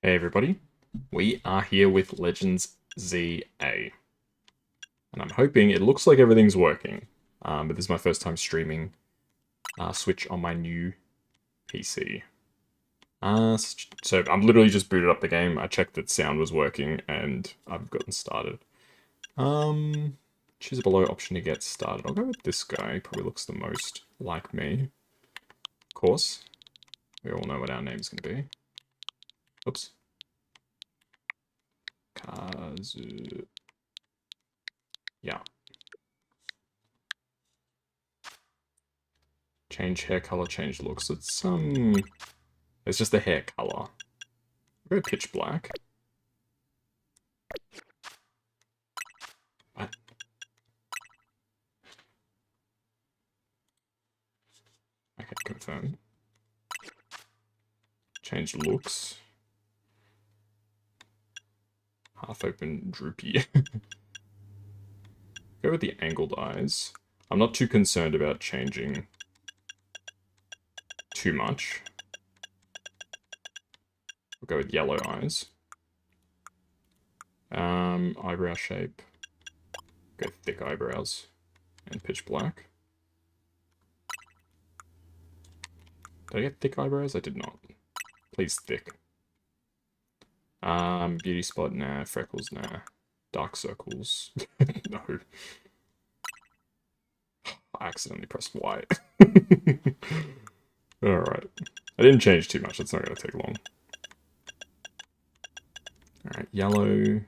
Hey everybody, we are here with Legends ZA. And I'm hoping it looks like everything's working. But this is my first time streaming Switch on my new PC. So I'm literally just booted up the game. I checked that sound was working and I've gotten started. Choose a below option to get started. I'll go with this guy. He probably looks the most like me. Of course. We all know what our name's going to be. Oops. Kazuya. Yeah. Change hair color, change looks. It's just the hair color. Go pitch black. What? Okay, confirm. Change looks. Half open, droopy. Go with the angled eyes. I'm not too concerned about changing too much. We'll go with yellow eyes. Eyebrow shape. Go thick eyebrows. And pitch black. Did I get thick eyebrows? I did not. Please, thick. Beauty spot, nah. Freckles, nah. Dark circles. No. I accidentally pressed Y. Alright. I didn't change too much, it's not going to take long. Alright, yellow.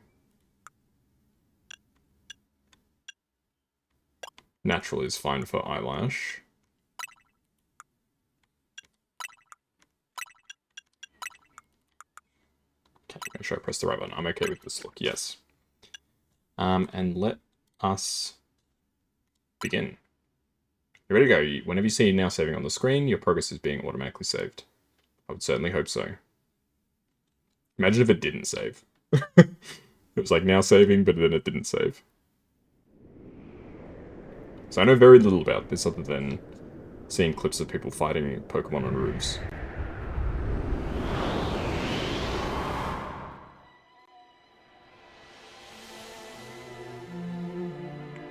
Natural is fine for eyelash. Okay, make sure I press the right button. I'm okay with this look, yes. And let us begin. You ready to go? Whenever you see now saving on the screen, your progress is being automatically saved. I would certainly hope so. Imagine if it didn't save. It was like now saving, but then it didn't save. So I know very little about this other than seeing clips of people fighting Pokemon on roofs.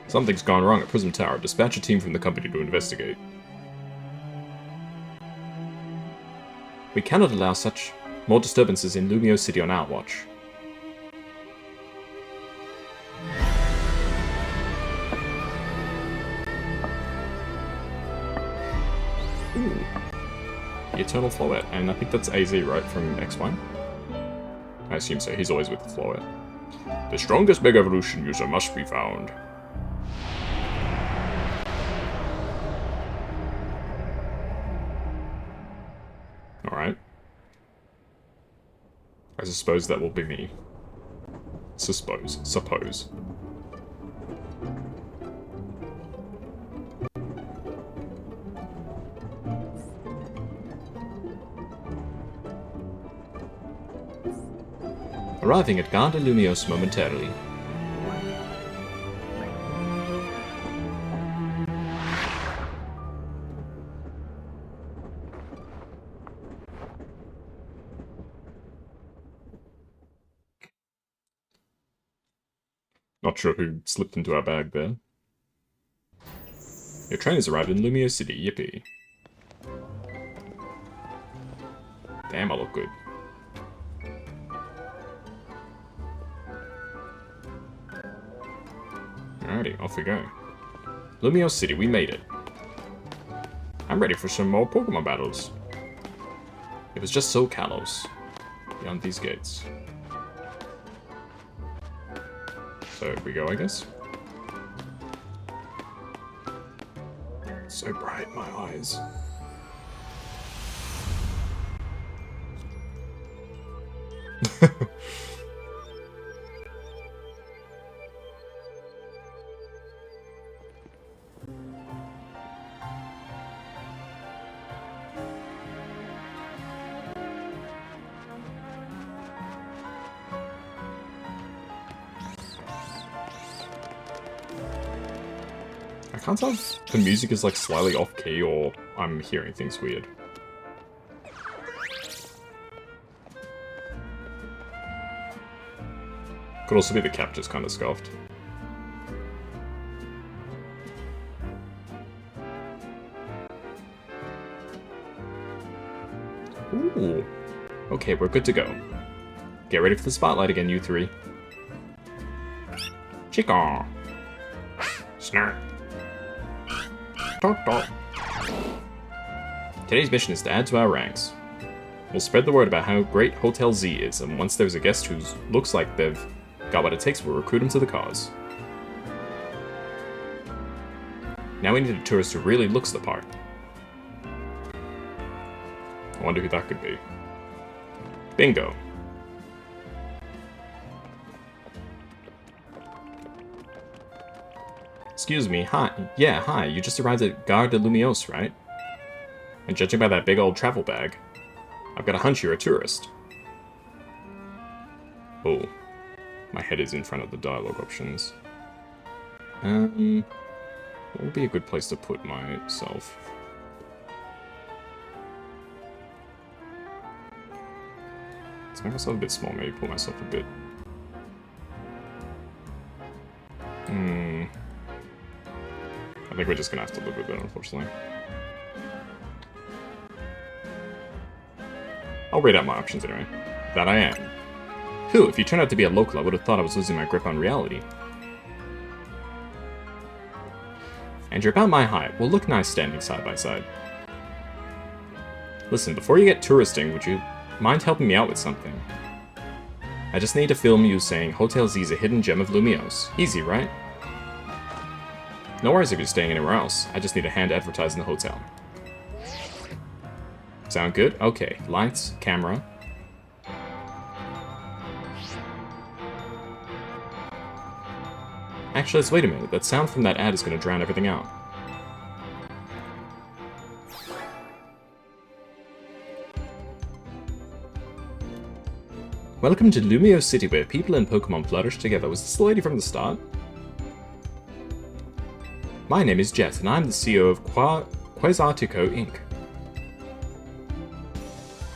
Something's gone wrong at Prism Tower. Dispatch a team from the company to investigate. We cannot allow such more disturbances in Lumiose City on our watch. Ooh. The Eternal Floette. And I think that's AZ, right, from X1? I assume so. He's always with the Floette. The strongest Mega Evolution user must be found. Alright. I suppose that will be me. Suppose. Arriving at Garde Lumiose momentarily. Not sure who slipped into our bag there. Your train has arrived in Lumiose City, yippee. Damn, I look good. Alrighty, off we go. Lumiose City, we made it. I'm ready for some more Pokemon battles. It was just so Kalos. Beyond these gates. So we go, I guess. So bright, my eyes. I can't tell if the music is like slightly off key or I'm hearing things weird. Could also be the cap just kind of scuffed. Ooh. Okay, we're good to go. Get ready for the spotlight again, you three. Chica. Snark. Talk, talk. Today's mission is to add to our ranks. We'll spread the word about how great Hotel Z is, and once there's a guest who looks like they've got what it takes, we'll recruit them to the cause. Now we need a tourist who really looks the part. I wonder who that could be. Bingo. Excuse me, hi. Yeah, hi, you just arrived at Gare de Lumiose, right? And judging by that big old travel bag, I've got a hunch you're a tourist. Oh. My head is in front of the dialogue options. What would be a good place to put myself? Let's make myself a bit small, maybe pull myself a bit. I think we're just gonna have to live with it, unfortunately. I'll read out my options anyway. That I am. Phew, if you turned out to be a local, I would have thought I was losing my grip on reality. And you're about my height. We'll look nice standing side by side. Listen, before you get touristing, would you mind helping me out with something? I just need to film you saying Hotel Z is a hidden gem of Lumiose. Easy, right? No worries if you're staying anywhere else. I just need a hand advertising the hotel. Sound good? Okay. Lights, camera. Actually, let's wait a minute. That sound from that ad is going to drown everything out. Welcome to Lumiose City, where people and Pokemon flourish together. Was this the lady from the start? My name is Jet, and I'm the CEO of Quasartico Inc.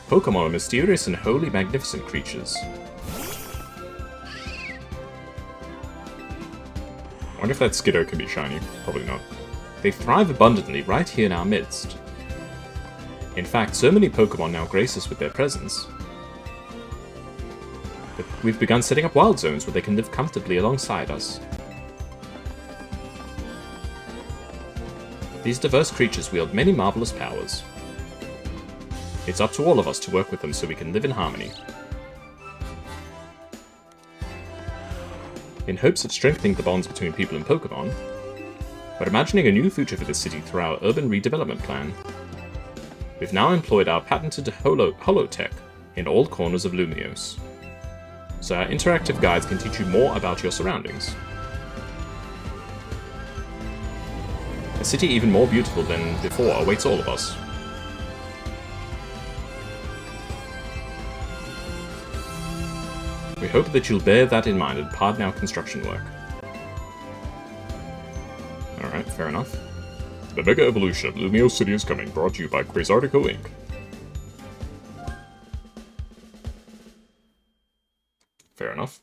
Pokemon are mysterious and wholly magnificent creatures. I wonder if that Skiddo can be shiny. Probably not. They thrive abundantly right here in our midst. In fact, so many Pokemon now grace us with their presence that we've begun setting up wild zones where they can live comfortably alongside us. These diverse creatures wield many marvelous powers. It's up to all of us to work with them so we can live in harmony. In hopes of strengthening the bonds between people and Pokemon, we're imagining a new future for the city through our urban redevelopment plan. We've now employed our patented holotech in all corners of Lumiose, so our interactive guides can teach you more about your surroundings. A city even more beautiful than before awaits all of us. We hope that you'll bear that in mind and pardon our construction work. Alright, fair enough. The Mega Evolution of Lumiose City is coming, brought to you by Quasartico Inc. Fair enough.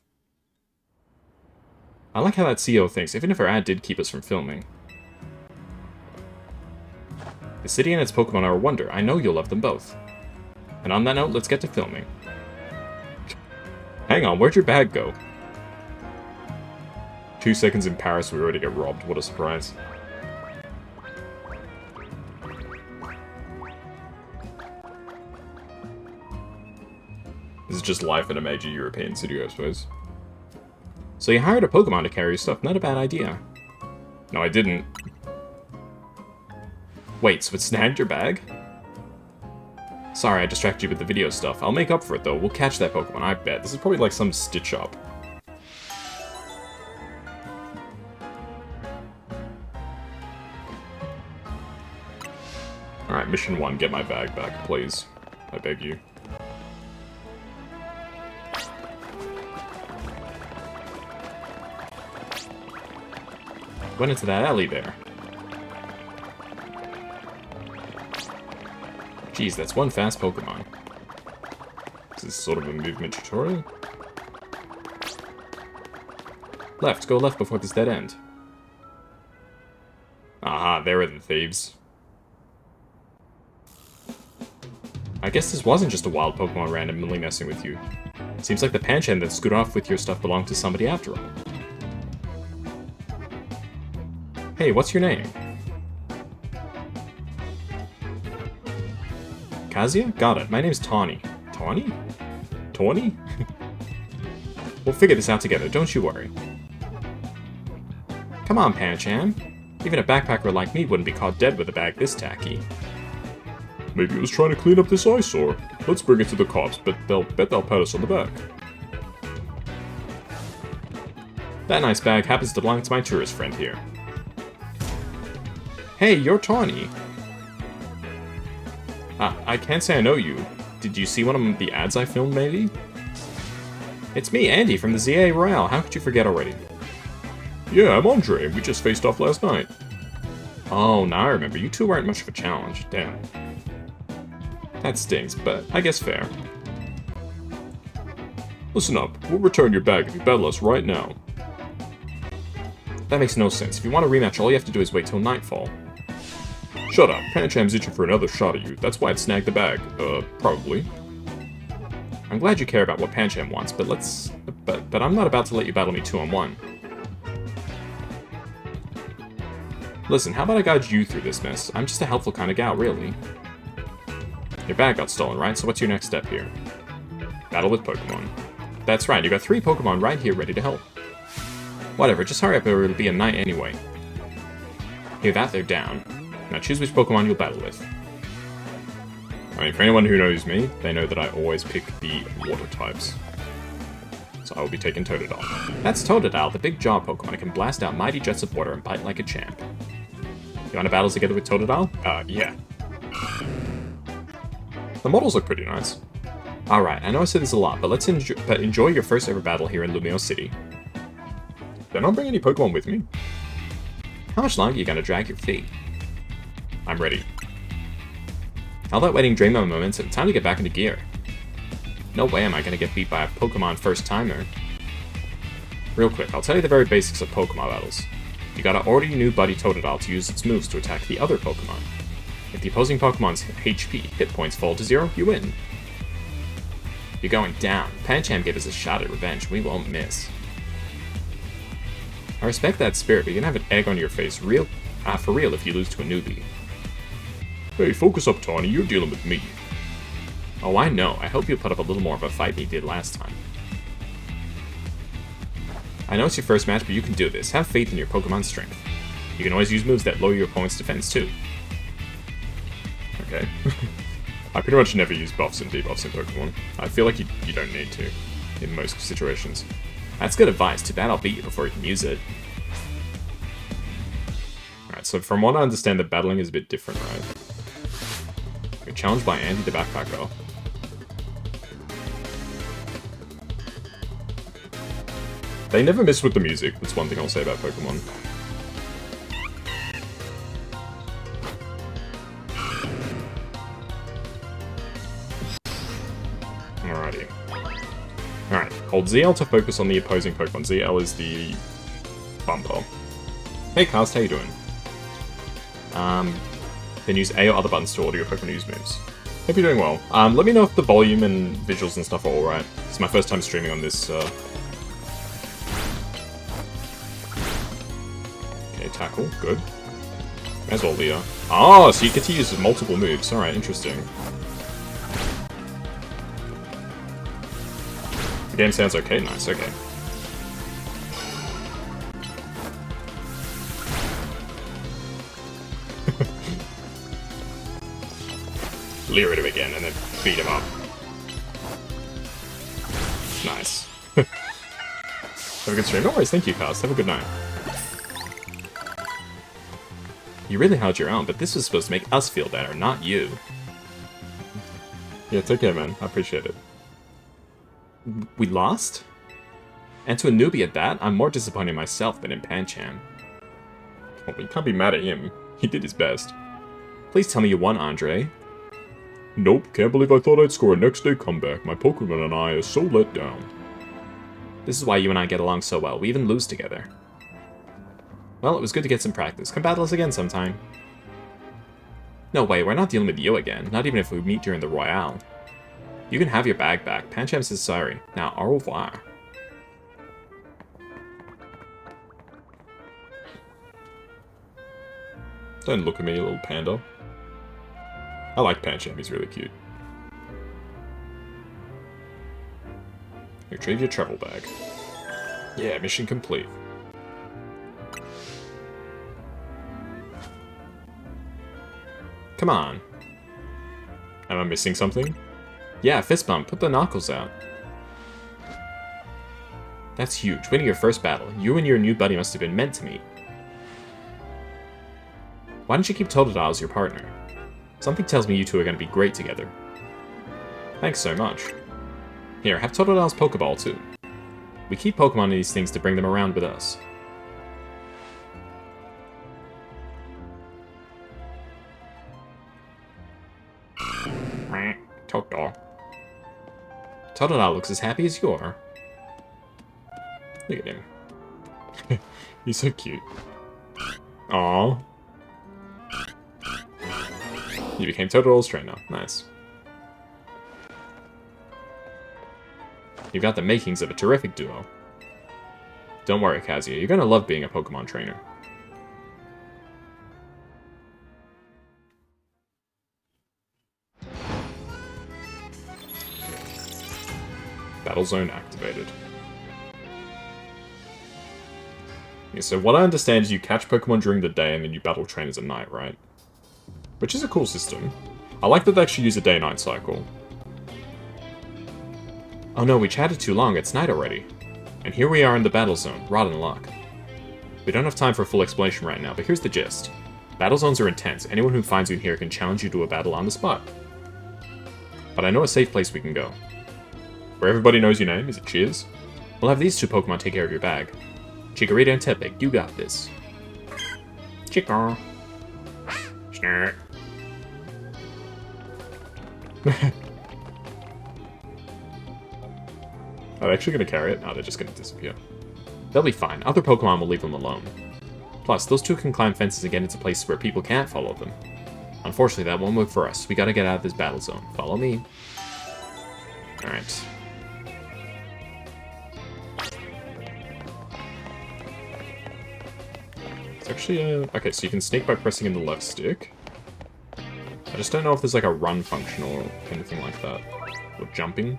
I like how that CEO thinks, even if our ad did keep us from filming. The city and its Pokemon are a wonder. I know you'll love them both. And on that note, let's get to filming. Hang on, where'd your bag go? 2 seconds in Paris, we already get robbed. What a surprise. This is just life in a major European city, I suppose. So you hired a Pokemon to carry your stuff. Not a bad idea. No, I didn't. Wait, so it snagged your bag? Sorry, I distracted you with the video stuff. I'll make up for it, though. We'll catch that Pokemon, I bet. This is probably like some Stitch Up. Alright, mission 1. Get my bag back, please. I beg you. Went into that alley there. Geez, that's one fast Pokemon. Is this sort of a movement tutorial? Left. Go left before this dead end. Aha, there are the thieves. I guess this wasn't just a wild Pokemon randomly messing with you. Seems like the Pancham that scooted off with your stuff belonged to somebody after all. Hey, what's your name? Kazuya? Got it. My name's Tawny. Tawny? Tawny? We'll figure this out together, don't you worry. Come on, Pancham. Even a backpacker like me wouldn't be caught dead with a bag this tacky. Maybe it was trying to clean up this eyesore. Let's bring it to the cops, but they'll pat us on the back. That nice bag happens to belong to my tourist friend here. Hey, you're Tawny. I can't say I know you. Did you see one of the ads I filmed, maybe? It's me, Andy, from the ZA Royale. How could you forget already? Yeah, I'm Andre. We just faced off last night. Oh, now I remember. You two weren't much of a challenge. Damn. That stings, but I guess fair. Listen up. We'll return your bag if you battle us right now. That makes no sense. If you want a rematch, all you have to do is wait till nightfall. Shut up. Pancham's itching for another shot at you. That's why it snagged the bag. Probably. I'm glad you care about what Pancham wants, but but I'm not about to let you battle me 2-on-1. Listen, how about I guide you through this mess? I'm just a helpful kind of gal, really. Your bag got stolen, right? So what's your next step here? Battle with Pokemon. That's right, you got 3 Pokemon right here ready to help. Whatever, just hurry up or it'll be a night anyway. Hear that? They're down. Now choose which Pokemon you'll battle with. I mean, for anyone who knows me, they know that I always pick the water types. So I will be taking Totodile. That's Totodile, the big jaw Pokemon. It can blast out mighty jets of water and bite like a champ. You want to battle together with Totodile? Yeah. The models look pretty nice. Alright, I know I said this a lot, but let's enjoy your first ever battle here in Lumiose City. Then I'll bring any Pokemon with me. How much longer are you gonna drag your feet? I'm ready. All that waiting drained my momentum. Time to get back into gear. No way am I gonna get beat by a Pokemon first timer. Real quick, I'll tell you the very basics of Pokemon battles. You gotta order your new buddy Totodile to use its moves to attack the other Pokemon. If the opposing Pokemon's HP hit points fall to 0, you win. You're going down. Pancham gave us a shot at revenge. We won't miss. I respect that spirit, but you're gonna have an egg on your face for real if you lose to a newbie. Hey, focus up, Tawny. You're dealing with me. Oh, I know. I hope you'll put up a little more of a fight than you did last time. I know it's your first match, but you can do this. Have faith in your Pokemon's strength. You can always use moves that lower your opponent's defense, too. Okay. I pretty much never use buffs and debuffs in Pokemon. I feel like you don't need to, in most situations. That's good advice. Too bad I'll beat you before you can use it. Alright, so from what I understand, the battling is a bit different, right? You're challenged by Andy the Backpacker. They never miss with the music. That's one thing I'll say about Pokemon. Alrighty. Alright, hold ZL to focus on the opposing Pokemon. ZL is the bumper. Hey Cast, how you doing? Then use A or other buttons to order your Pokemon use moves. Hope you're doing well. Let me know if the volume and visuals and stuff are alright. It's my first time streaming on this, Okay, tackle, good. May as well Leah. Oh, so you get to use multiple moves. Alright, interesting. The game sounds okay, nice, okay. Leer at him again and then beat him up. Nice. Have a good stream. No worries, thank you, Cast. Have a good night. You really held your own, but this was supposed to make us feel better, not you. Yeah, take care, man. I appreciate it. We lost? And to a newbie at that, I'm more disappointed in myself than in Pancham. Well, you can't be mad at him. He did his best. Please tell me you won, Andre. Nope, can't believe I thought I'd score a next day comeback. My Pokemon and I are so let down. This is why you and I get along so well. We even lose together. Well, it was good to get some practice. Come battle us again sometime. No way, we're not dealing with you again. Not even if we meet during the Royale. You can have your bag back. Pancham says sorry. Now, au revoir. Don't look at me, you little panda. I like Pancham, he's really cute. Retrieve your travel bag. Yeah, mission complete. Come on. Am I missing something? Yeah, fist bump. Put the knuckles out. That's huge. Winning your first battle. You and your new buddy must have been meant to meet. Why don't you keep Totodile as your partner? Something tells me you two are going to be great together. Thanks so much. Here, have Totodile's Pokeball too. We keep Pokemon in these things to bring them around with us. Totodile. Totodile looks as happy as you are. Look at him. He's so cute. Aww. You became Totodile's trainer. Nice. You've got the makings of a terrific duo. Don't worry, Kazuya. You're gonna love being a Pokemon trainer. Battle zone activated. Yeah, so what I understand is you catch Pokemon during the day and then you battle trainers at night, right? Which is a cool system. I like that they actually use a day-night cycle. Oh no, we chatted too long. It's night already. And here we are in the battle zone. Rotten luck. We don't have time for a full explanation right now, but here's the gist. Battle zones are intense. Anyone who finds you in here can challenge you to a battle on the spot. But I know a safe place we can go. Where everybody knows your name? Is it Cheers? We'll have these two Pokemon take care of your bag. Chikorita and Tepig, you got this. Chico. Snark. Are they actually going to carry it? No, they're just going to disappear. They'll be fine. Other Pokemon will leave them alone. Plus, those two can climb fences and get into places where people can't follow them. Unfortunately, that won't work for us. We gotta get out of this battle zone. Follow me. Alright. It's actually okay, so you can sneak by pressing in the left stick. I just don't know if there's like a run function or anything like that. Or jumping.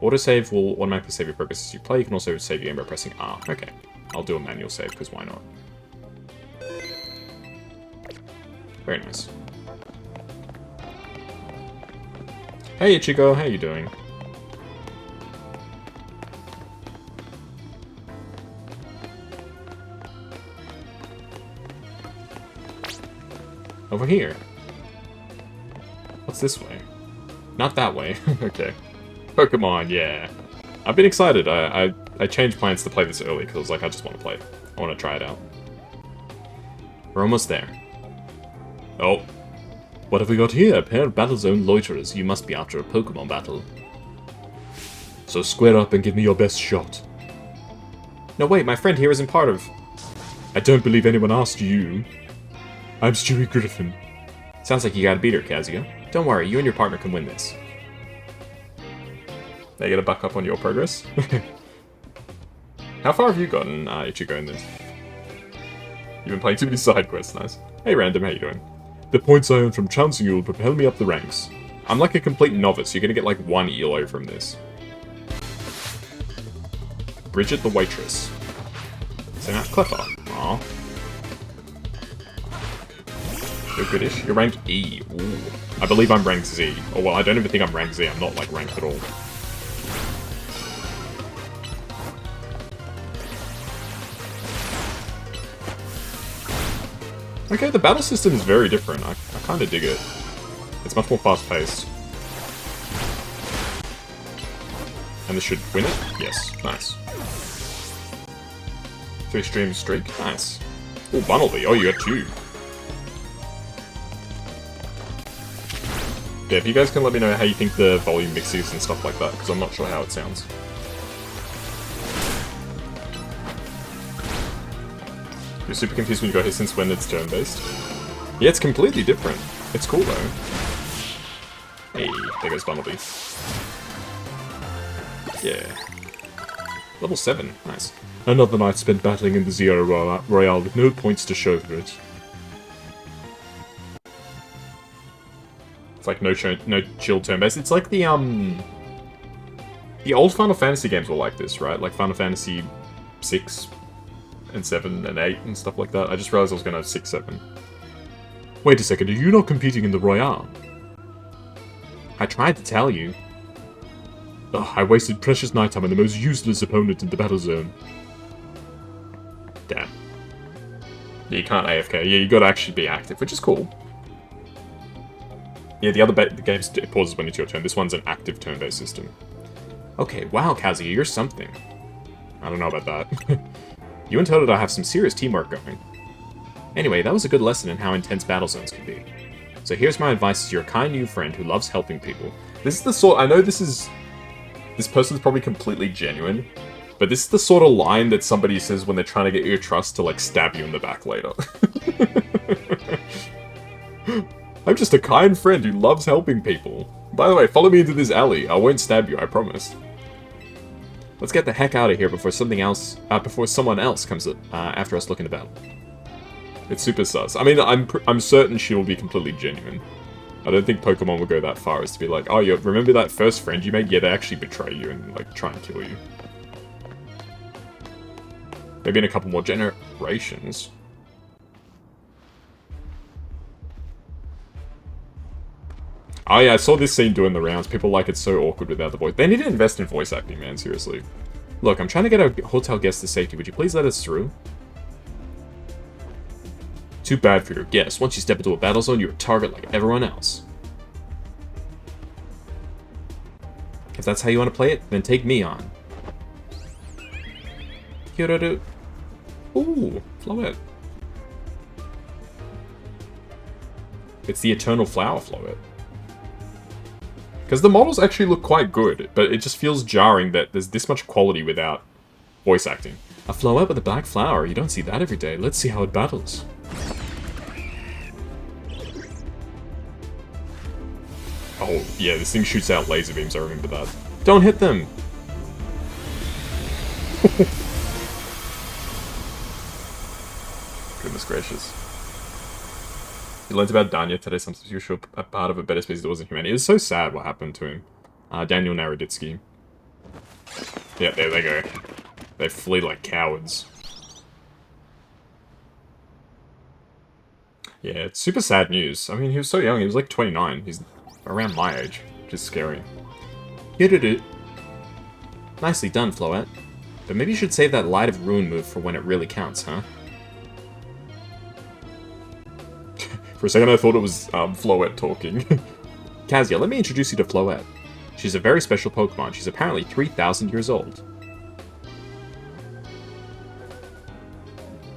Autosave will automatically save your progress as you play. You can also save your game by pressing R. Okay. I'll do a manual save, because why not? Very nice. Hey Ichigo, how you doing? Over here. What's this way? Not that way. Okay. Pokemon, yeah. I've been excited. I changed plans to play this early because I was like, I just want to play it. I want to try it out. We're almost there. Oh. What have we got here? A pair of battle zone loiterers. You must be after a Pokemon battle. So square up and give me your best shot. No, wait, my friend here isn't part of... I don't believe anyone asked you. I'm Stewie Griffin. Sounds like you gotta beat her, Kazuya. Don't worry, you and your partner can win this. They get a buck up on your progress. How far have you gotten, Ichigo, in this? You've been playing too many side quests, nice. Hey Random, how you doing? The points I earn from chancing you will propel me up the ranks. I'm like a complete novice, you're gonna get like 1 ELO from this. Bridget the waitress. So not clever. Aw. You're goodish. You're rank E. Ooh. I believe I'm rank Z. Oh well, I don't even think I'm rank Z, I'm not like ranked at all. Okay, the battle system is very different. I kind of dig it. It's much more fast-paced. And this should win it? Yes. Nice. 3-stream streak? Nice. Oh, Bunnelby. Oh, you got 2. Yeah, if you guys can let me know how you think the volume mix is and stuff like that, because I'm not sure how it sounds. You're super confused when you got here since when it's turn-based. Yeah, it's completely different. It's cool, though. Hey, there goes Bumblebee. Yeah. Level 7, nice. Another night spent battling in the Zero Royale with no points to show for it. It's like no chill turn-based. It's like the old Final Fantasy games were like this, right? Like Final Fantasy 6 and 7 and 8 and stuff like that. I just realized I was gonna have 6, 7. Wait a second, are you not competing in the Royale? I tried to tell you. Ugh, I wasted precious night time on the most useless opponent in the battle zone. Damn. Yeah, you can't AFK. Yeah, you gotta actually be active, which is cool. Yeah, the other games it pauses when it's your turn. This one's an active turn-based system. Okay, wow, Kazuya, you're something. I don't know about that. You and Totodile have some serious teamwork going. Anyway, that was a good lesson in how intense battle zones can be. So here's my advice as your kind new friend who loves helping people. This is the sort... I know this person's probably completely genuine, but this is the sort of line that somebody says when they're trying to get your trust to, like, stab you in the back later. I'm just a kind friend who loves helping people. By the way, follow me into this alley. I won't stab you, I promise. Let's get the heck out of here before someone else comes after us looking about. It's super sus. I mean, I'm certain she will be completely genuine. I don't think Pokemon will go that far as to be like, oh, yeah, remember that first friend you made? Yeah, they actually betray you and, like, try and kill you. Maybe in a couple more generations. Oh yeah, I saw this scene doing the rounds. People like it's so awkward without the voice. They need to invest in voice acting, man, seriously. Look, I'm trying to get our hotel guests to safety. Would you please let us through? Too bad for your guests. Once you step into a battle zone, you're a target like everyone else. If that's how you want to play it, then take me on. Ooh, Floette. It's the Eternal Flower Floette. Because the models actually look quite good, but it just feels jarring that there's this much quality without voice acting. A Floette with a black flower, you don't see that every day. Let's see how it battles. Oh, yeah, this thing shoots out laser beams, I remember that. Don't hit them! Goodness gracious. He learned about Danya today, sometimes you show a part of a better species that wasn't humanity. It was so sad what happened to him. Daniel Naroditsky. Yeah, there they go. They flee like cowards. Yeah, it's super sad news. I mean, he was so young, he was like 29. He's around my age, which is scary. Nicely done, Floette. But maybe you should save that Light of Ruin move for when it really counts, huh? For a second I thought it was Floette talking. Kazuya, let me introduce you to Floette. She's a very special Pokemon. She's apparently 3,000 years old.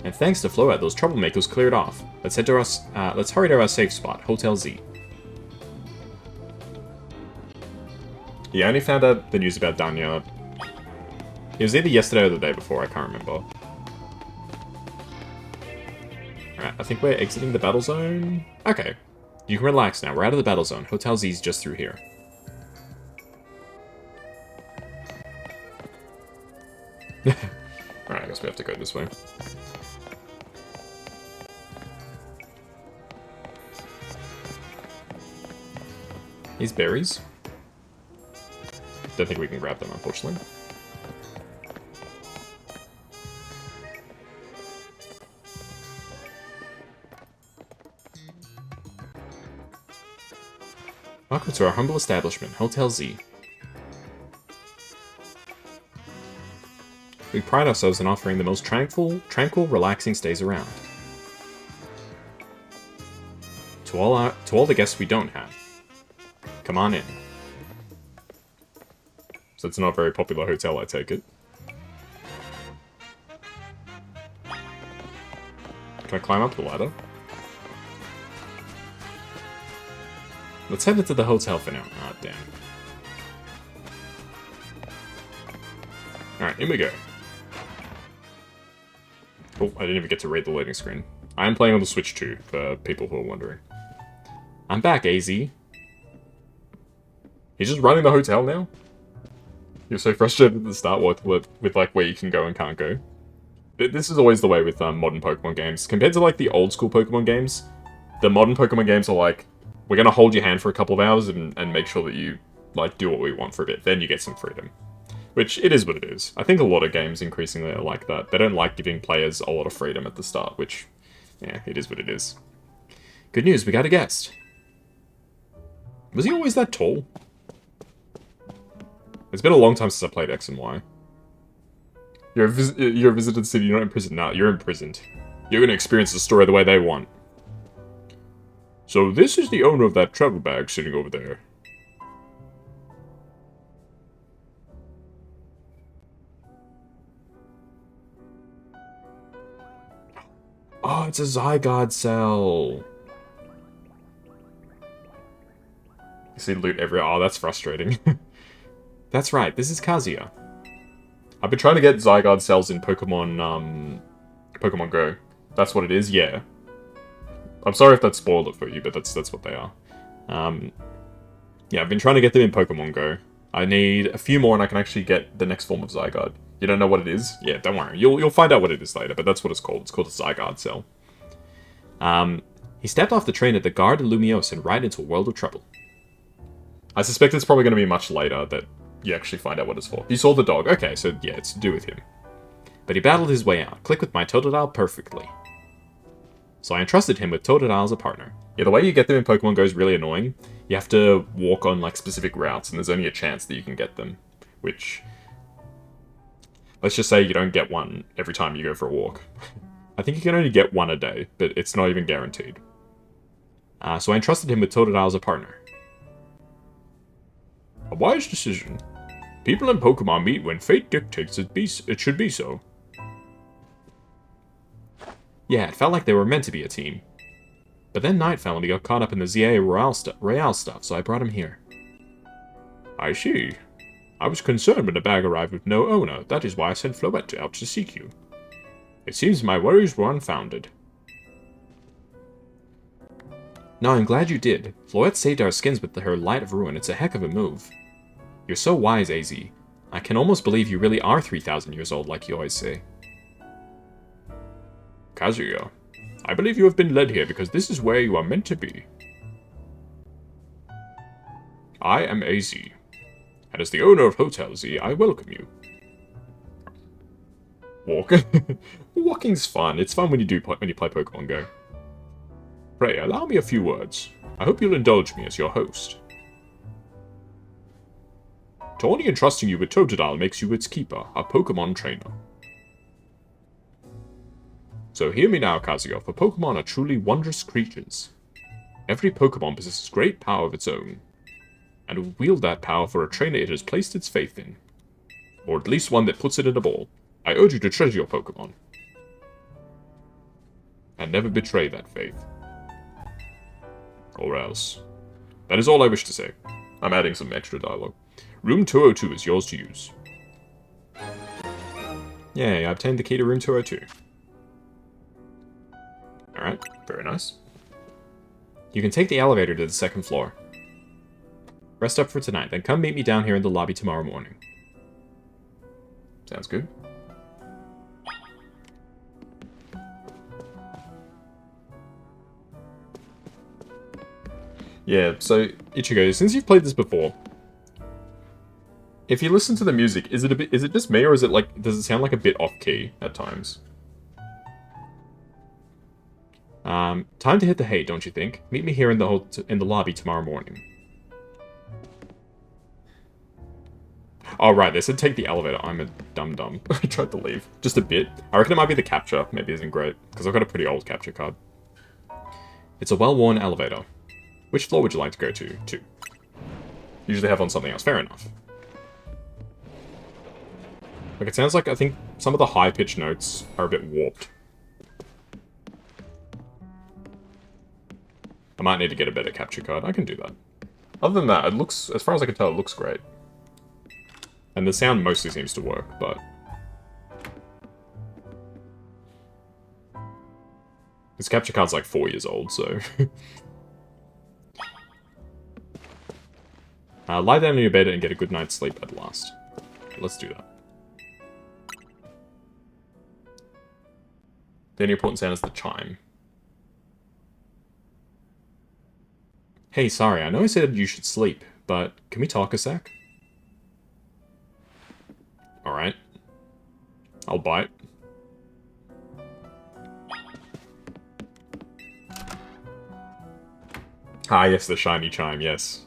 And thanks to Floette, those troublemakers cleared off. Let's hurry to our safe spot, Hotel Z. Yeah, I only found out the news about Danya. It was either yesterday or the day before, I can't remember. Alright, I think we're exiting the battle zone. Okay. You can relax now, we're out of the battle zone. Hotel Z's just through here. Alright, I guess we have to go this way. These berries? Don't think we can grab them, unfortunately. Welcome to our humble establishment, Hotel Z. We pride ourselves in offering the most tranquil, relaxing stays around. To all the guests we don't have, come on in. So it's not a very popular hotel, I take it. Can I climb up the ladder? Let's head into the hotel for now. Ah, damn. Alright, in we go. Oh, I didn't even get to read the loading screen. I am playing on the Switch too, for people who are wondering. I'm back, AZ. He's just running the hotel now? You're so frustrated at the start with like where you can go and can't go. This is always the way with modern Pokemon games. Compared to like the old school Pokemon games, the modern Pokemon games are like, we're gonna hold your hand for a couple of hours and make sure that you like do what we want for a bit. Then you get some freedom. Which, it is what it is. I think a lot of games increasingly are like that. They don't like giving players a lot of freedom at the start, which, yeah, it is what it is. Good news, we got a guest. Was he always that tall? It's been a long time since I played X and Y. You're a visitor to the city, you're not imprisoned. No, you're imprisoned. You're gonna experience the story the way they want. So this is the owner of that travel bag sitting over there. Oh, it's a Zygarde cell. You see loot everywhere. Oh, that's frustrating. That's right, this is Kazuya. I've been trying to get Zygarde cells in Pokemon, Pokemon Go. That's what it is, yeah. I'm sorry if that spoiled it for you, but that's what they are. Yeah, I've been trying to get them in Pokemon Go. I need a few more and I can actually get the next form of Zygarde. You don't know what it is? Yeah, don't worry. You'll find out what it is later, but that's what it's called. It's called a Zygarde cell. He stepped off the train at the Gare de Lumiose and right into a world of trouble. I suspect it's probably going to be much later that you actually find out what it's for. You saw the dog. Okay, so yeah, it's to do with him. But he battled his way out. Click with my Totodile perfectly. So I entrusted him with Totodile as a partner. Yeah, the way you get them in Pokemon Go is really annoying. You have to walk on like specific routes, and there's only a chance that you can get them. Which, let's just say you don't get one every time you go for a walk. I think you can only get one a day, but it's not even guaranteed. So I entrusted him with Totodile as a partner. A wise decision. People in Pokemon meet when fate dictates it should be so. Yeah, it felt like they were meant to be a team. But then night fell and he got caught up in the ZA Royale stuff, so I brought him here. I see. I was concerned when the bag arrived with no owner. That is why I sent Floette out to seek you. It seems my worries were unfounded. No, I'm glad you did. Floette saved our skins with her Light of Ruin. It's a heck of a move. You're so wise, AZ. I can almost believe you really are 3,000 years old, like you always say. Kazuya, I believe you have been led here because this is where you are meant to be. I am AZ, and as the owner of Hotel Z, I welcome you. Walk. Walking's fun. It's fun when you play Pokemon Go. Pray, allow me a few words. I hope you'll indulge me as your host. Tawny entrusting you with Totodile makes you its keeper, a Pokemon trainer. So hear me now, Kazuya, for Pokemon are truly wondrous creatures. Every Pokemon possesses great power of its own, and will wield that power for a trainer it has placed its faith in. Or at least one that puts it in a ball. I urge you to treasure your Pokemon. And never betray that faith. Or else. That is all I wish to say. I'm adding some extra dialogue. Room 202 is yours to use. Yay, I obtained the key to room 202. Alright, very nice. You can take the elevator to the second floor. Rest up for tonight, then come meet me down here in the lobby tomorrow morning. Sounds good. Yeah, so Ichigo, since you've played this before, if you listen to the music, is it just me or is it like, does it sound like a bit off key at times? Time to hit the hay, don't you think? Meet me here in the lobby tomorrow morning. Oh, right, they said take the elevator. I'm a dum-dum. I tried to leave. Just a bit. I reckon it might be the capture. Maybe it isn't great, because I've got a pretty old capture card. It's a well-worn elevator. Which floor would you like to go to? 2. Usually have on something else. Fair enough. Like, it sounds like, I think, some of the high-pitched notes are a bit warped. I might need to get a better capture card. I can do that. Other than that, it looks, as far as I can tell, it looks great. And the sound mostly seems to work, but... This capture card's like 4 years old, so... lie down in your bed and get a good night's sleep at last. Let's do that. The only important sound is the chime. Hey, sorry, I know I said you should sleep, but can we talk a sec? Alright. I'll bite. Ah, yes, the shiny chime, yes.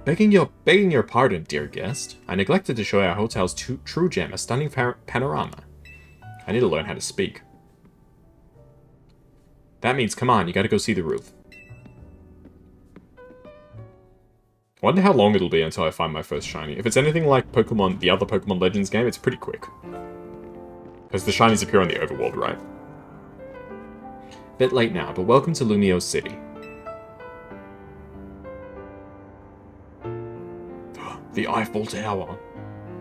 Begging your pardon, dear guest. I neglected to show our hotel's true gem, a stunning panorama. I need to learn how to speak. That means, come on, you gotta go see the roof. I wonder how long it'll be until I find my first shiny. If it's anything like Pokemon, the other Pokemon Legends game, it's pretty quick. Because the shinies appear on the overworld, right? Bit late now, but welcome to Lumiose City. The Eiffel Tower.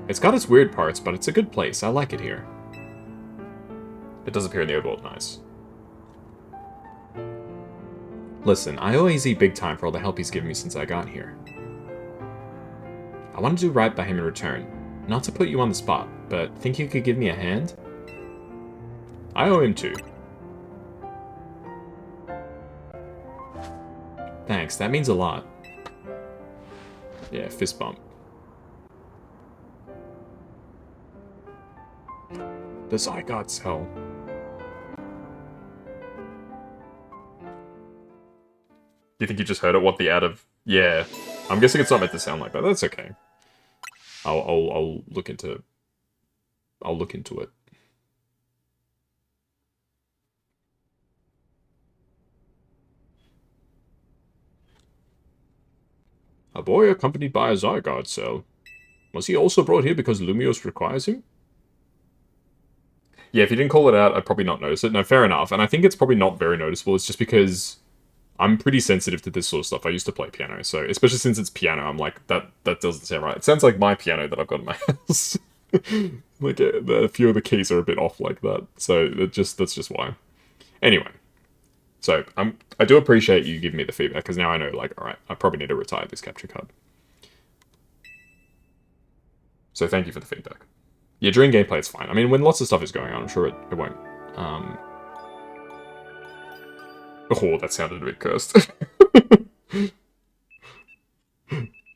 It's got its weird parts, but it's a good place. I like it here. It does appear in the overworld, nice. Listen, I owe AZ big time for all the help he's given me since I got here. I want to do right by him in return. Not to put you on the spot, but think you could give me a hand? I owe him too. Thanks, that means a lot. Yeah, fist bump. The Zygots hell. You think you just heard it? What the out of? Yeah, I'm guessing it's not meant to sound like that. That's okay. I'll look into. I'll look into it. A boy accompanied by a Zygarde cell. Was he also brought here because Lumiose requires him? Yeah, if you didn't call it out, I'd probably not notice it. No, fair enough. And I think it's probably not very noticeable. It's just because I'm pretty sensitive to this sort of stuff. I used to play piano, so especially since it's piano, I'm like, that doesn't sound right. It sounds like my piano that I've got in my house. Like, a few of the keys are a bit off like that. So that's just why. Anyway. So, I do appreciate you giving me the feedback, because now I know, like, alright, I probably need to retire this capture card. So thank you for the feedback. Yeah, during gameplay it's fine. I mean, when lots of stuff is going on, I'm sure it won't. Oh, that sounded a bit cursed. I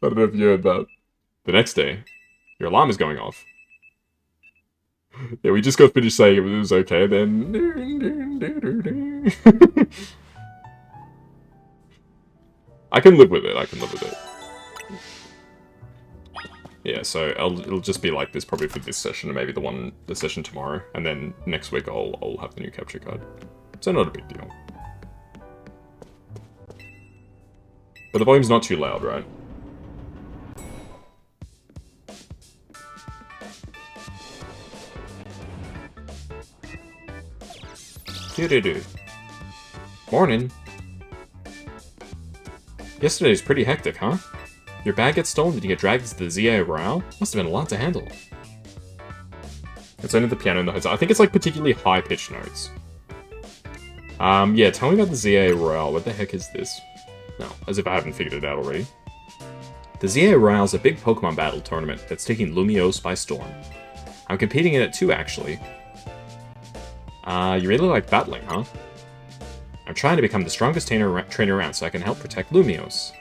don't know if you heard that. The next day, your alarm is going off. Yeah, we just got finished saying it was okay, then... I can live with it, I can live with it. Yeah, so it'll just be like this probably for this session, and maybe the session tomorrow, and then next week I'll have the new capture card. So not a big deal. But the volume's not too loud, right? Doo-doo-doo. Morning. Yesterday was pretty hectic, huh? Your bag gets stolen, did you get dragged into the ZA Royale? Must have been a lot to handle. It's only the piano in the hotel. I think it's like particularly high-pitched notes. Yeah, tell me about the ZA Royale. What the heck is this? No, as if I haven't figured it out already. The ZA Royale is a big Pokemon battle tournament that's taking Lumiose by storm. I'm competing in it too, actually. You really like battling, huh? I'm trying to become the strongest trainer around so I can help protect Lumiose.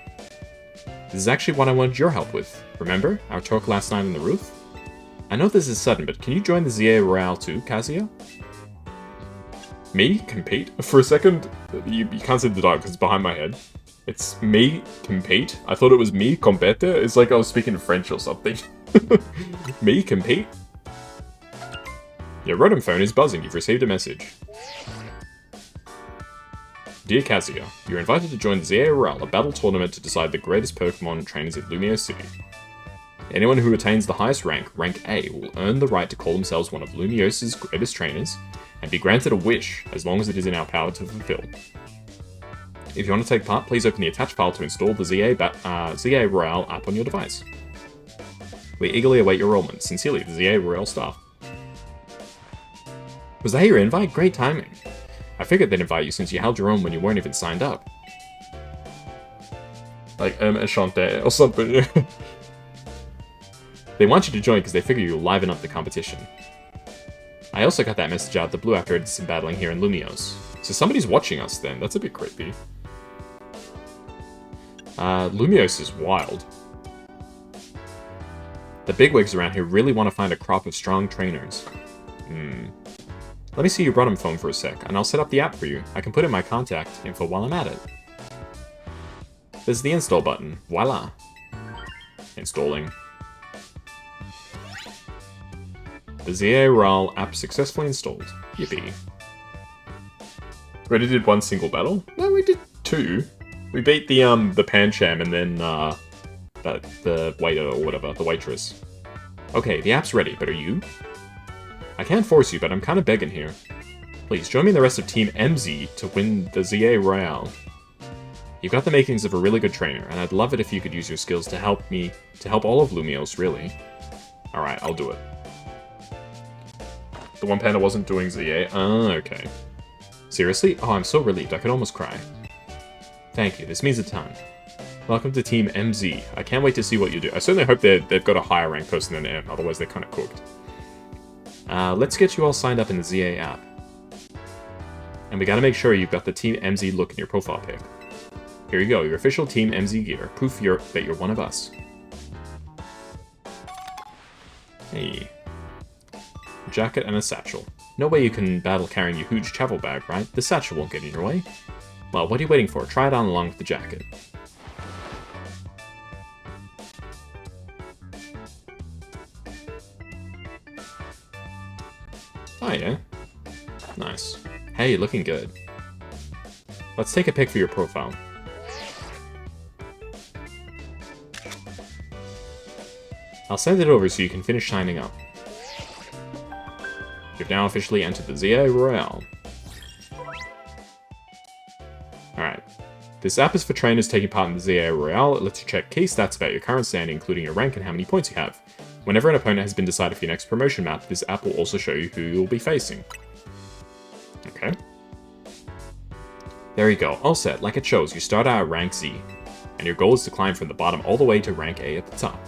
This is actually what I wanted your help with. Remember our talk last night on the roof? I know this is sudden, but can you join the ZA Royale too, Kazuya? Me? Compete? For a second, you can't see the dialogue because it's behind my head. It's me compete? I thought it was me compete. It's like I was speaking French or something. Me compete? Your Rotom phone is buzzing. You've received a message. Dear Kazuya, you're invited to join the ZA Royale, a battle tournament to decide the greatest Pokemon trainers in Lumiose City. Anyone who attains the highest rank, rank A, will earn the right to call themselves one of Lumiose's greatest trainers, and be granted a wish, as long as it is in our power to fulfill. If you want to take part, please open the attached file to install the ZA Royale app on your device. We eagerly await your enrollment. Sincerely, the ZA Royale staff. Was that your invite? Great timing. I figured they'd invite you since you held your own when you weren't even signed up. Like, Enchanté or something. They want you to join because they figure you'll liven up the competition. I also got that message out of the blue after I did some battling here in Lumiose. So somebody's watching us then. That's a bit creepy. Lumiose is wild. The bigwigs around here really want to find a crop of strong trainers. Let me see your Brunham phone for a sec, and I'll set up the app for you. I can put in my contact info while I'm at it. This is the install button. Voila. Installing. The ZA Royale app successfully installed. Yippee. We already did one single battle? No, we did two. We beat the Pancham and then, the waiter or whatever, the waitress. Okay, the app's ready, but are you? I can't force you, but I'm kind of begging here. Please, join me and the rest of Team MZ to win the ZA Royale. You've got the makings of a really good trainer, and I'd love it if you could use your skills to help all of Lumiose, really. Alright, I'll do it. The one panda wasn't doing ZA? Ah, okay. Seriously? Oh, I'm so relieved, I could almost cry. Thank you, this means a ton. Welcome to Team MZ. I can't wait to see what you do. I certainly hope they've got a higher rank person than M, otherwise they're kind of cooked. Let's get you all signed up in the ZA app. And we gotta make sure you've got the Team MZ look in your profile pic. Here you go, your official Team MZ gear. Proof that you're one of us. Hey. A jacket and a satchel. No way you can battle carrying your huge travel bag, right? The satchel won't get in your way. Well, what are you waiting for? Try it on along with the jacket. Oh yeah. Nice. Hey, looking good. Let's take a pic for your profile. I'll send it over so you can finish signing up. You've now officially entered the ZA Royale. Alright. This app is for trainers taking part in the ZA Royale. It lets you check key stats about your current standing, including your rank and how many points you have. Whenever an opponent has been decided for your next promotion map, this app will also show you who you'll be facing. Okay. There you go, all set. Like it shows, you start out at rank Z, and your goal is to climb from the bottom all the way to rank A at the top.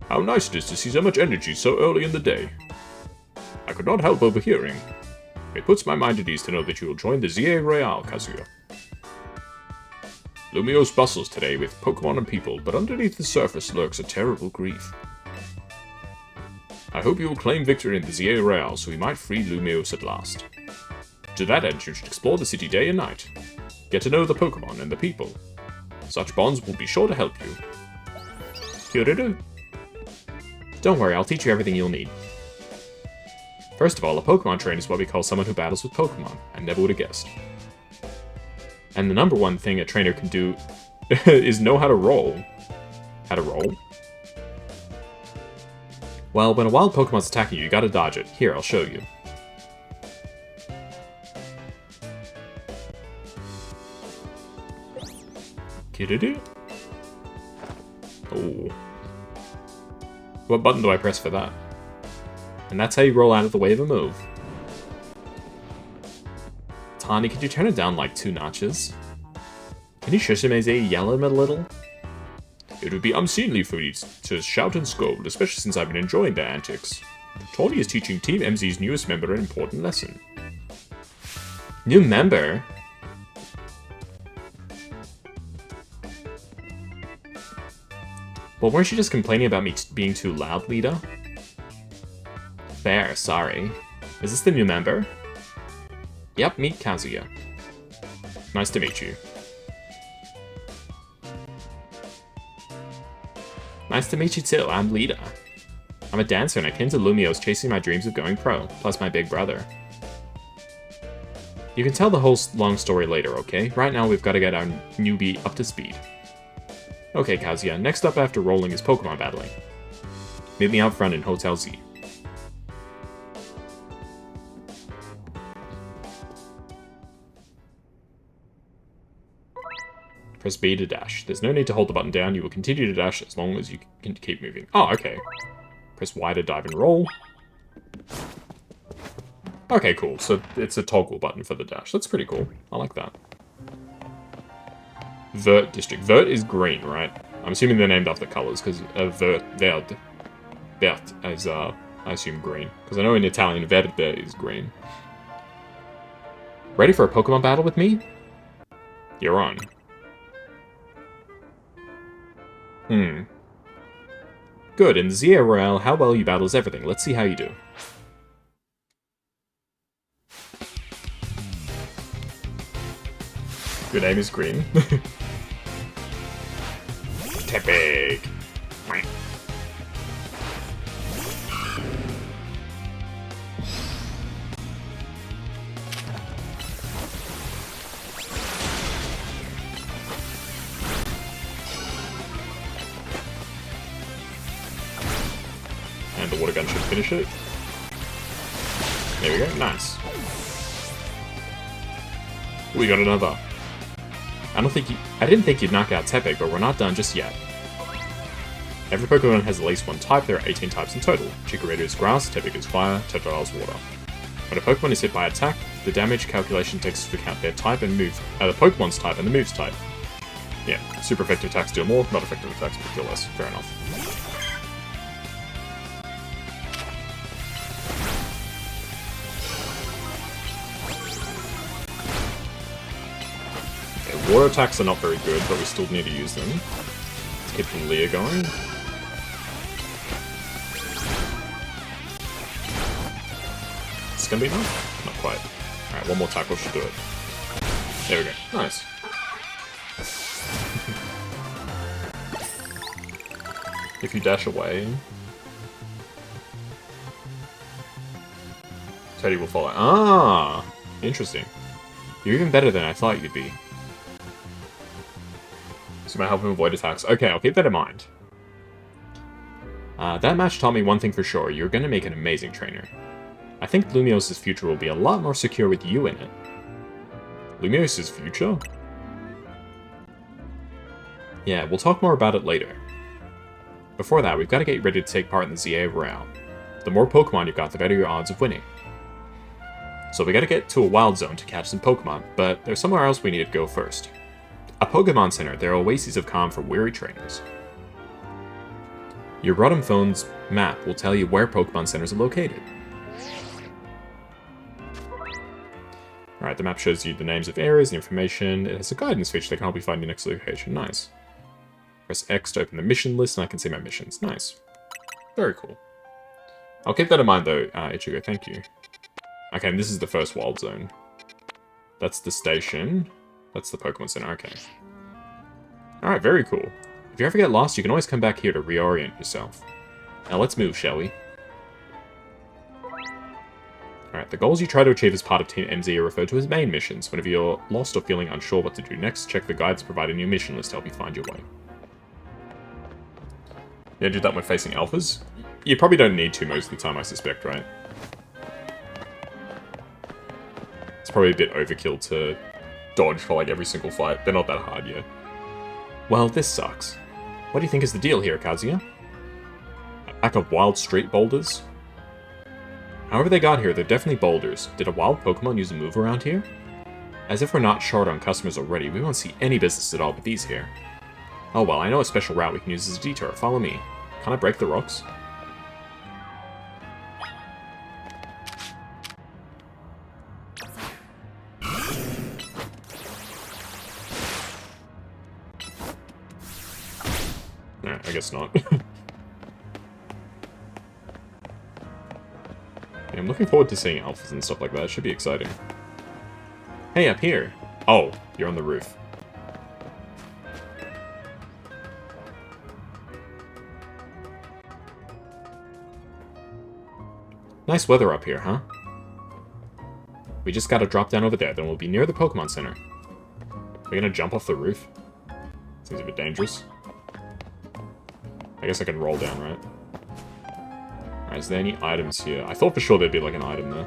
How nice it is to see so much energy so early in the day. I could not help overhearing. It puts my mind at ease to know that you will join the ZA Royale, Kazuya. Lumiose bustles today with Pokemon and people, but underneath the surface lurks a terrible grief. I hope you will claim victory in the ZA Royale so we might free Lumiose at last. To that end, you should explore the city day and night. Get to know the Pokemon and the people. Such bonds will be sure to help you. Kuroneko. Don't worry, I'll teach you everything you'll need. First of all, a Pokemon trainer is what we call someone who battles with Pokemon. I never would have guessed. And the number one thing a trainer can do is know how to roll. How to roll? Well, when a wild Pokemon's attacking you, you gotta dodge it. Here, I'll show you. Kuroneko? Oh. What button do I press for that? And that's how you roll out of the way of a move. Tani, could you turn it down like 2 notches? Can you Shishimeze yell at him a little? It would be unseemly for me to shout and scold, especially since I've been enjoying their antics. Tawny is teaching Team MZ's newest member an important lesson. New member? Well, weren't you just complaining about me being too loud, Lita? Fair, sorry. Is this the new member? Yep, meet Kazuya. Nice to meet you. Nice to meet you too, I'm Lita. I'm a dancer and I came to Lumiose chasing my dreams of going pro, plus my big brother. You can tell the whole long story later, okay? Right now we've got to get our newbie up to speed. Okay, Kazuya, next up after rolling is Pokemon battling. Meet me out front in Hotel Z. Press B to dash. There's no need to hold the button down, you will continue to dash as long as you can keep moving. Oh, okay. Press Y to dive and roll. Okay, cool. So it's a toggle button for the dash. That's pretty cool. I like that. Vert district. Vert is green, right? I'm assuming they're named after colors, because vert is, I assume green. Because I know in Italian, verde is green. Ready for a Pokemon battle with me? You're on. Good, in the ZA Royale, how well you battle is everything. Let's see how you do. Your name is green. Tepig. And the water gun should finish it. There we go, nice. We got another. I didn't think you'd knock out Tepig, but we're not done just yet. Every Pokemon has at least one type. There are 18 types in total. Chikorita is grass, Tepig is fire, Totodile is water. When a Pokemon is hit by attack, the damage calculation takes into account their type and move, the Pokemon's type and the move's type. Yeah, super effective attacks deal more, not effective attacks deal less. Fair enough. Water attacks are not very good, but we still need to use them. Let's keep the Leer going. It's gonna be enough? Not quite. Alright, one more tackle should do it. There we go. Nice. If you dash away... Teddy will follow. Ah! Interesting. You're even better than I thought you'd be. So you might help him avoid attacks. Okay, I'll keep that in mind. That match taught me one thing for sure. You're going to make an amazing trainer. I think Lumiose's future will be a lot more secure with you in it. Lumiose's future? Yeah, we'll talk more about it later. Before that, we've got to get ready to take part in the ZA Royale. The more Pokemon you've got, the better your odds of winning. So we got to get to a wild zone to catch some Pokemon, but there's somewhere else we need to go first. A Pokemon Center, their oases of calm for weary trainers. Your Rotom phone's map will tell you where Pokemon Centers are located. Alright, the map shows you the names of areas, the information. It has a guidance feature that can help you find your next location. Nice. Press X to open the mission list, and I can see my missions. Nice. Very cool. I'll keep that in mind, though, Ichigo. Thank you. Okay, and this is the first wild zone. That's the station. That's the Pokemon Center, okay. Alright, very cool. If you ever get lost, you can always come back here to reorient yourself. Now let's move, shall we? Alright, the goals you try to achieve as part of Team MZ are referred to as main missions. Whenever you're lost or feeling unsure what to do next, check the guides provided in your mission list to help you find your way. Yeah, do that when facing alphas? You probably don't need to most of the time, I suspect, right? It's probably a bit overkill to dodge for like every single fight. They're not that hard yet. Well, this sucks. What do you think is the deal here, Kazuya? A pack of wild street boulders? However they got here, they're definitely boulders. Did a wild Pokemon use a move around here? As if we're not short on customers already, we won't see any business at all with these here. Oh well, I know a special route we can use as a detour. Follow me. Can I break the rocks? I guess not. Yeah, I'm looking forward to seeing alphas and stuff like that. It should be exciting. Hey, up here. Oh, you're on the roof. Nice weather up here, huh? We just gotta drop down over there, then we'll be near the Pokemon Center. We're gonna jump off the roof? Seems a bit dangerous. I guess I can roll down, right? Alright, is there any items here? I thought for sure there'd be like an item there.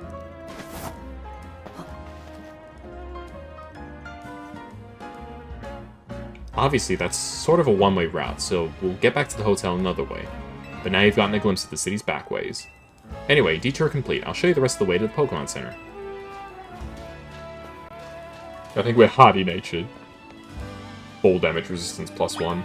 Obviously, that's sort of a one-way route, so we'll get back to the hotel another way. But now you've gotten a glimpse of the city's back ways. Anyway, detour complete. I'll show you the rest of the way to the Pokemon Center. I think we're hardy-natured. Ball damage resistance +1.